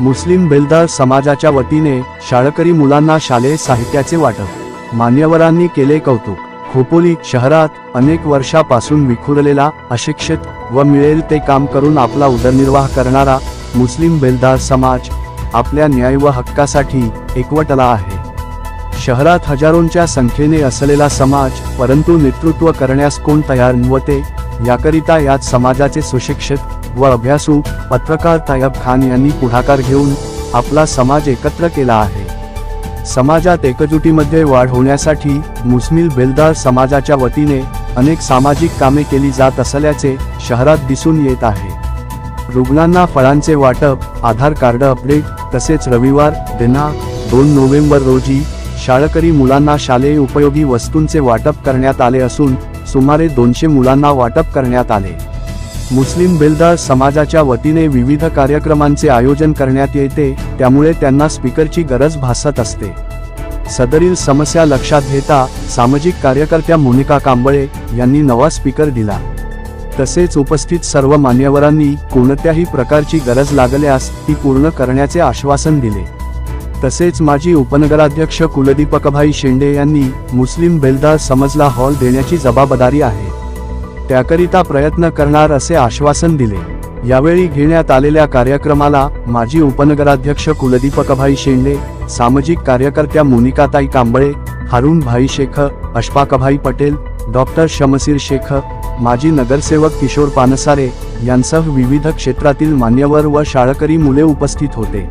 मुस्लिम बेलदार समाजाच्या वतीने शाळकरी मुलांना शालेय साहित्याचे वाटप, मान्यवरांनी केले कौतुक। खोपोली शहरात अनेक वर्षापासून विखुरलेला, अशिक्षित व मिळेल ते काम करून आपला उदरनिर्वाह करणारा मुस्लिम बेलदार समाज आपल्या न्याय व हक्कासाठी एकवटला आहे। शहरात हजारोंच्या संख्येने असलेला समाज, परंतु नेतृत्व करण्यास कोण तयार नव्हते, याकरिता याच समाजाचे सुशिक्षित व अभ्यासू पत्रकार तायब खान यांनी पुढाकार घेऊन आपला समाज एकत्र केला आहे। समाजात एकजुटीमध्ये वाढ होण्यासाठी मुस्लिम बेलदार समाजाच्या वतीने अनेक सामाजिक कामे केली जात असल्याचे शहरात दिसून येत आहे। रुग्णांना फळांचे वाटप, आधार कार्ड अपडेट, तसेच रविवार दिनांक 2 नोव्हेंबर रोजी शाळकरी मुलांना शालेय उपयोगी वस्तूंचे वाटप करण्यात आले असून सुमारे 200 मुलांना वाटप करण्यात आले। मुस्लिम बेलदार समाजाच्या वतीने विविध कार्यक्रमांचे आयोजन करण्यात येते, त्यामुळे त्यांना स्पीकरची गरज भासत असते। सदरील समस्या लक्षात घेता सामाजिक कार्यकर्त्या मोनिका कांबळे यांनी नवा स्पीकर दिला। तसेच उपस्थित सर्व मान्यवरांनी कोणत्याही प्रकारची गरज लागल्यास ती पूर्ण करण्याचे आश्वासन दिले। तसेच माजी उपनगराध्यक्ष कुलदीपकभाई शेंडे यांनी मुस्लिम बेलदार समाजला हॉल देण्याची जबाबदारी आहे, त्याकरिता प्रयत्न करणार असे आश्वासन दिले। यावेळी घेण्यात आलेल्या कार्यक्रमाला माजी उपनगराध्यक्ष कुलदीपकभाई शेंडे, सामाजिक कार्यकर्त्या मोनिकाताई कांबळे, हारून भाई शेख, अशफाकभाई पटेल, डॉक्टर शमसीर शेख, माजी नगरसेवक किशोर पानसारे यांसह विविध क्षेत्रातील मान्यवर व शाळकरी मुले उपस्थित होते।